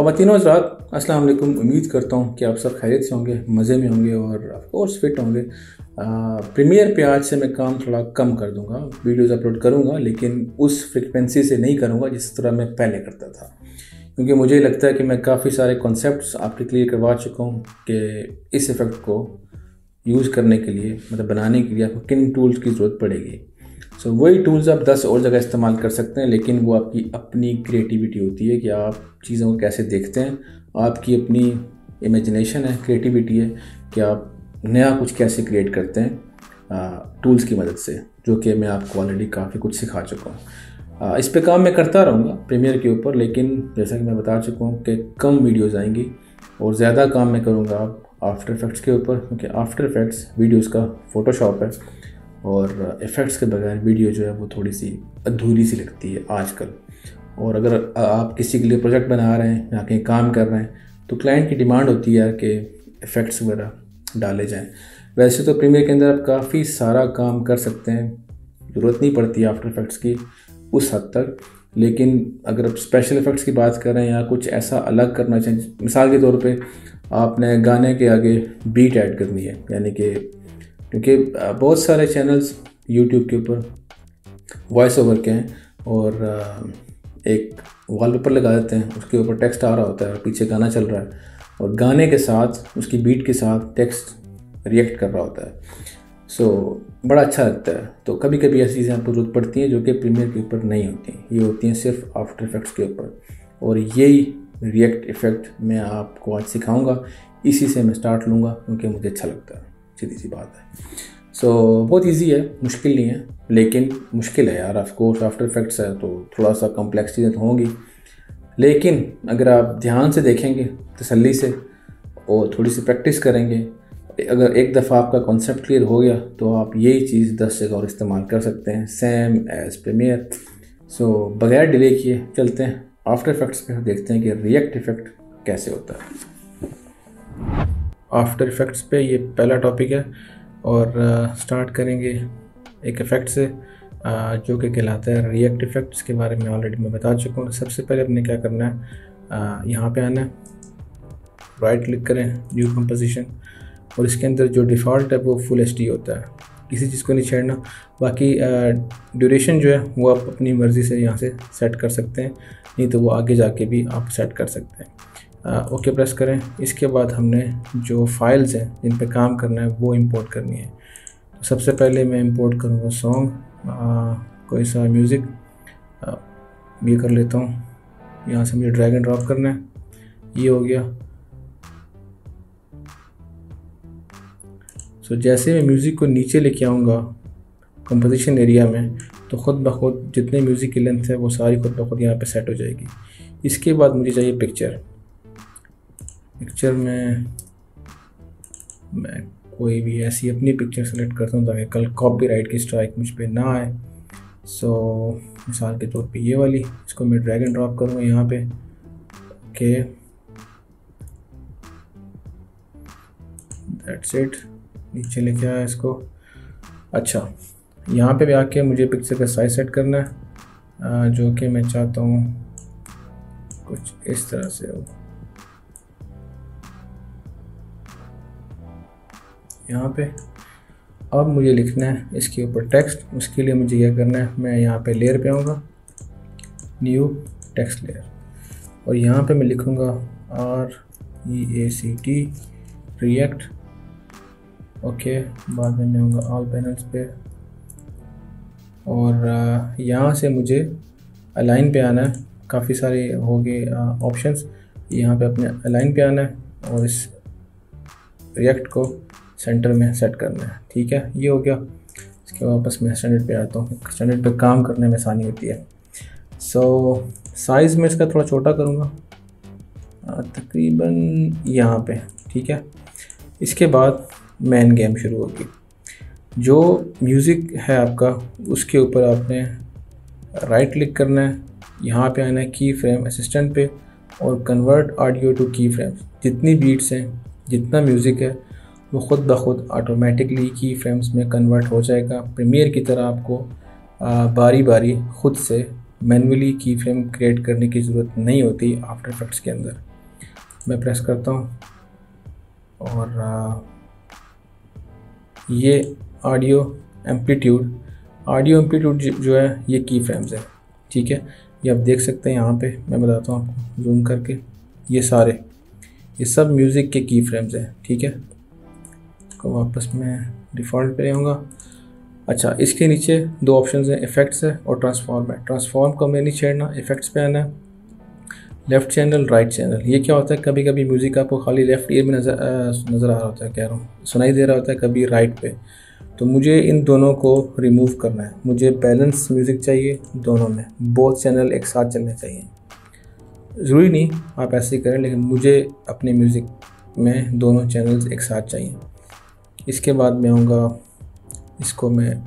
ख़वातीन और हज़रात, अस्सलाम वालेकुम। उम्मीद करता हूँ कि आप सब खैरियत से होंगे, मज़े में होंगे और ऑफ कोर्स फिट होंगे। प्रीमियर पे आज से मैं काम थोड़ा कम कर दूँगा, वीडियोज़ अपलोड करूँगा लेकिन उस फ्रिक्वेंसी से नहीं करूँगा जिस तरह मैं पहले करता था, क्योंकि मुझे लगता है कि मैं काफ़ी सारे कॉन्सेप्ट्स आपके क्लियर करवा चुका हूँ कि इस इफ़ेक्ट को यूज़ करने के लिए, मतलब बनाने के लिए आपको किन टूल्स की ज़रूरत पड़ेगी। सो वही टूल्स आप 10 और जगह इस्तेमाल कर सकते हैं, लेकिन वो आपकी अपनी क्रिएटिविटी होती है कि आप चीज़ों को कैसे देखते हैं। आपकी अपनी इमेजिनेशन है, क्रिएटिविटी है कि आप नया कुछ कैसे क्रिएट करते हैं टूल्स की मदद से, जो कि मैं आपको ऑलरेडी काफ़ी कुछ सिखा चुका हूँ। इस पे काम मैं करता रहूँगा प्रीमियर के ऊपर, लेकिन जैसा कि मैं बता चुका हूँ कि कम वीडियोज़ आएंगी और ज़्यादा काम मैं करूँगा आफ्टर इफ़ेक्ट्स के ऊपर, क्योंकि आफ्टर इफ़ेक्ट्स वीडियोज़ का फ़ोटोशॉप है और इफ़ेक्ट्स के बगैर वीडियो जो है वो थोड़ी सी अधूरी सी लगती है आजकल। और अगर आप किसी के लिए प्रोजेक्ट बना रहे हैं या कहीं काम कर रहे हैं तो क्लाइंट की डिमांड होती है कि इफ़ेक्ट्स वगैरह डाले जाएं। वैसे तो प्रीमियर के अंदर आप काफ़ी सारा काम कर सकते हैं, ज़रूरत नहीं पड़ती आफ्टर इफ़ेक्ट्स की उस हद तक, लेकिन अगर आप स्पेशल इफ़ेक्ट्स की बात कर रहे हैं या कुछ ऐसा अलग करना चाहें, मिसाल के तौर पे आपने गाने के आगे बीट ऐड करनी है, यानी कि क्योंकि बहुत सारे चैनल्स यूट्यूब के ऊपर वॉइस ओवर के हैं और एक वॉलपेपर लगा देते हैं, उसके ऊपर टेक्स्ट आ रहा होता है और पीछे गाना चल रहा है और गाने के साथ उसकी बीट के साथ टेक्स्ट रिएक्ट कर रहा होता है। सो बड़ा अच्छा लगता है। तो कभी कभी ऐसी चीज़ें आपको ज़रूरत पड़ती हैं जो कि प्रीमियर के ऊपर नहीं होती, ये होती हैं सिर्फ आफ्टर इफ़ेक्ट्स के ऊपर, और यही रिएक्ट इफ़ेक्ट मैं आपको आज सिखाऊंगा। इसी से मैं स्टार्ट लूँगा क्योंकि मुझे अच्छा लगता है, सीधी सी बात है। सो बहुत इजी है, मुश्किल नहीं है, लेकिन मुश्किल है यार। ऑफ कोर्स आफ्टर इफ़ेक्ट्स है तो थोड़ा सा कॉम्प्लेक्स चीज़ें तो होंगी, लेकिन अगर आप ध्यान से देखेंगे, तसल्ली से और थोड़ी सी प्रैक्टिस करेंगे, अगर एक दफ़ा आपका कॉन्सेप्ट क्लियर हो गया तो आप यही चीज़ 10 जगह और इस्तेमाल कर सकते हैं, सेम एज प्रीमियर। सो बगैर डिले किए चलते हैं आफ्टर इफ़ेक्ट्स पे, देखते हैं कि रिएक्ट इफ़ेक्ट कैसे होता है। आफ्टर इफ़ेक्ट्स पे ये पहला टॉपिक है और स्टार्ट करेंगे एक इफ़ेक्ट से जो कि कहलाता है रिएक्ट इफ़ेक्ट। इसके बारे में ऑलरेडी मैं बता चुका हूँ। सबसे पहले अपने क्या करना है, यहाँ पे आना है, राइट क्लिक करें, न्यू कंपोजिशन, और इसके अंदर जो डिफ़ॉल्ट है वो फुल एचडी होता है, किसी चीज़ को नहीं छेड़ना। बाकी ड्यूरेशन जो है वो आप अपनी मर्ज़ी से यहाँ से सेट कर सकते हैं, नहीं तो वो आगे जाके भी आप सेट कर सकते हैं। ओके प्रेस करें। इसके बाद हमने जो फाइल्स हैं जिन पे काम करना है वो इंपोर्ट करनी है। तो सबसे पहले मैं इंपोर्ट करूँगा सॉन्ग, कोई सा म्यूज़िक ये कर लेता हूँ। यहाँ से मुझे ड्रैग एंड ड्रॉप करना है, ये हो गया। सो जैसे मैं म्यूज़िक को नीचे लेके आऊँगा कंपोजिशन एरिया में, तो ख़ुद ब खुद जितने म्यूज़िक की लेंथ है वो सारी खुद ब खुद यहाँ पे सेट हो जाएगी। इसके बाद मुझे चाहिए पिक्चर में मैं कोई भी ऐसी अपनी पिक्चर सेलेक्ट करता हूँ ताकि कल कॉपीराइट की स्ट्राइक मुझ पे ना आए। सो मिसाल के तौर पे ये वाली, इसको मैं ड्रैग एंड ड्रॉप करूँगा यहाँ पे। ओके, दैट्स इट, नीचे लेके आया इसको। अच्छा, यहाँ पे भी आके मुझे पिक्चर का साइज सेट करना है, जो कि मैं चाहता हूँ कुछ इस तरह से हो। यहाँ पे अब मुझे लिखना है इसके ऊपर टेक्स्ट। उसके लिए मुझे क्या करना है, मैं यहाँ पे लेयर पे आऊँगा, न्यू टेक्स्ट लेयर, और यहाँ पे मैं लिखूँगा REACT रिएक्ट। ओके, बाद में मैं आऊँगा ऑल पैनल्स पे और यहाँ से मुझे अलाइन पे आना है। काफ़ी सारे हो गए ऑप्शंस, यहाँ पे अपने अलाइन पे आना है और इस रिएक्ट को सेंटर में सेट करना है। ठीक है, ये हो गया। इसके वापस मैं स्टैंडर्ड पे आता हूँ, स्टैंडर्ड पे काम करने में आसानी होती है। सो साइज़ में इसका थोड़ा छोटा करूँगा, तकरीबन यहाँ पे। ठीक है, इसके बाद मेन गेम शुरू होगी। जो म्यूज़िक है आपका उसके ऊपर आपने राइट क्लिक करना है, यहाँ पे आना है की फ्रेम असिस्टेंट पे और कन्वर्ट ऑडियो टू की फ्रेम्स। जितनी बीट्स हैं, जितना म्यूज़िक है वो ख़ुद ब खुद ऑटोमेटिकली की फ्रेम्स में कन्वर्ट हो जाएगा। प्रीमियर की तरह आपको बारी बारी ख़ुद से मैनुअली की फ्रेम क्रिएट करने की ज़रूरत नहीं होती आफ्टर इफ़ेक्ट्स के अंदर। मैं प्रेस करता हूँ और ये ऑडियो एम्पलीट्यूड जो है ये की फ्रेम्स है, ठीक है। ये आप देख सकते हैं यहाँ पे, मैं बताता हूँ आपको जूम करके, ये सब म्यूज़िक के की फ्रेम्स हैं, ठीक है। इसको वापस मैं डिफ़ॉल्ट पे रहूँगा। अच्छा, इसके नीचे दो ऑप्शंस हैं, इफ़ेक्ट्स है और ट्रांसफॉर्म है। ट्रांसफॉर्म को हमें नहीं छेड़ना, इफ़ेक्ट्स पे आना है, लेफ़्ट चैनल राइट चैनल। ये क्या होता है, कभी कभी म्यूज़िक आपको खाली लेफ़्ट ईयर में नज़र आ रहा होता है, कह रहा हूँ सुनाई दे रहा होता है, कभी राइट पे। तो मुझे इन दोनों को रिमूव करना है, मुझे बैलेंस म्यूज़िक चाहिए दोनों में, बोथ चैनल एक साथ चलने चाहिए। ज़रूरी नहीं आप ऐसे ही करें, लेकिन मुझे अपने म्यूज़िक में दोनों चैनल्स एक साथ चाहिए। इसके बाद मैं आऊँगा, इसको मैं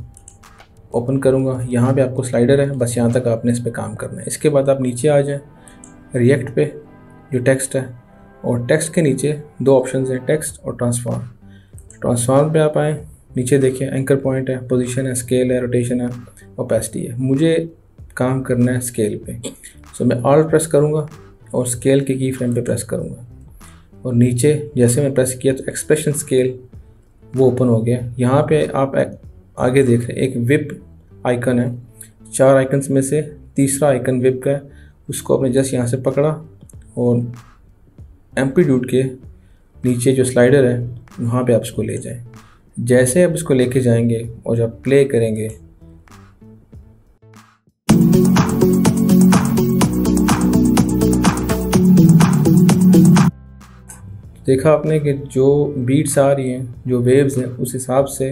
ओपन करूँगा, यहाँ पे आपको स्लाइडर है, बस यहाँ तक आपने इस पर काम करना है। इसके बाद आप नीचे आ जाएँ रिएक्ट पे, जो टेक्स्ट है, और टेक्स्ट के नीचे दो ऑप्शंस हैं, टेक्स्ट और ट्रांसफॉर्म पे आप आएँ, नीचे देखिए एंकर पॉइंट है, पोजीशन है, स्केल है, रोटेशन है, ओपेसिटी है। मुझे काम करना है स्केल पे, सो मैं ऑल्ट प्रेस करूँगा और स्केल के की फ्रेम पे प्रेस करूँगा, और नीचे जैसे मैं प्रेस किया तो एक्सप्रेशन स्केल वो ओपन हो गया। यहाँ पे आप आगे देख रहे हैं एक विप आइकन है, 4 आइकन्स में से तीसरा आइकन विप का है, उसको आपने जस्ट यहाँ से पकड़ा और एम्पलीट्यूड के नीचे जो स्लाइडर है वहाँ पे आप इसको ले जाएं। जैसे आप इसको लेके जाएंगे और जब प्ले करेंगे, देखा आपने कि जो बीट्स आ रही हैं, जो वेव्स हैं, उस हिसाब से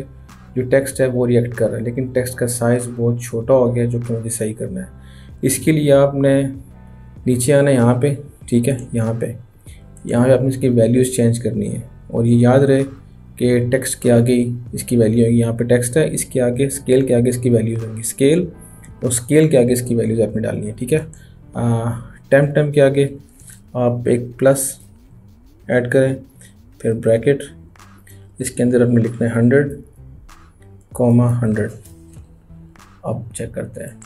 जो टेक्स्ट है वो रिएक्ट कर रहा है, लेकिन टेक्स्ट का साइज़ बहुत छोटा हो गया, जो कि मुझे सही करना है। इसके लिए आपने नीचे आना है यहाँ पे, ठीक है, यहाँ पे आपने इसकी वैल्यूज़ चेंज करनी है, और ये याद रहे कि टेक्स्ट के आगे इसकी वैल्यू होगी। यहाँ पे टेक्स्ट है, इसके आगे स्केल के आगे इसकी वैल्यूज़ होंगी, स्केल और स्केल के आगे इसकी वैल्यूज़ आपने डालनी है, ठीक है। टेम्प के आगे आप एक प्लस ऐड करें, फिर ब्रैकेट, इसके अंदर आपने लिखना है 100,100। अब चेक करते हैं।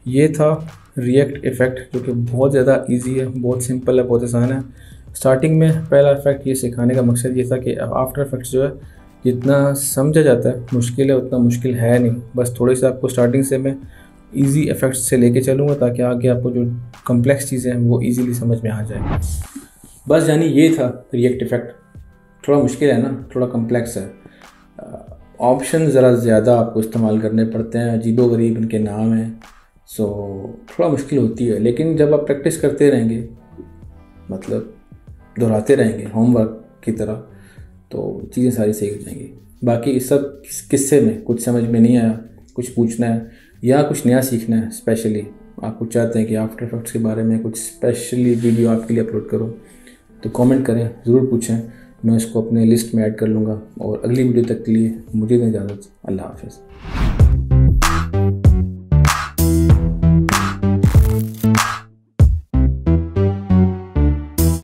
ये था रिएक्ट इफ़ेक्ट, जो कि बहुत ज़्यादा इजी है, बहुत सिंपल है, बहुत आसान है। स्टार्टिंग में पहला इफ़ेक्ट ये सिखाने का मकसद ये था कि आफ्टर इफ़ेक्ट्स जो है जितना समझा जाता है मुश्किल है, उतना मुश्किल है नहीं। बस थोड़े से आपको स्टार्टिंग से मैं इजी इफ़ेक्ट्स से लेके चलूँगा, ताकि आगे आपको जो कम्प्लेक्स चीज़ें हैं वो ईजीली समझ में आ जाए। बस यानी ये था रिएक्ट इफ़ेक्ट। थोड़ा मुश्किल है ना, थोड़ा कम्प्लेक्स है, ऑप्शन ज़रा ज़्यादा आपको इस्तेमाल करने पड़ते हैं, अजीबोगरीब इनके नाम हैं, सो थोड़ा मुश्किल होती है। लेकिन जब आप प्रैक्टिस करते रहेंगे, मतलब दोहराते रहेंगे होमवर्क की तरह, तो चीज़ें सारी सही हो जाएंगी। बाकी इस सब किस्से में कुछ समझ में नहीं आया, कुछ पूछना है या कुछ नया सीखना है, स्पेशली आप कुछ चाहते हैं कि आफ्टर इफेक्ट्स के बारे में कुछ स्पेशली वीडियो आपके लिए अपलोड करूं, तो कमेंट करें, ज़रूर पूछें, मैं इसको अपने लिस्ट में ऐड कर लूँगा। और अगली वीडियो तक के लिए मुझे दें इजाज़त। अल्लाह हाफ़िज़।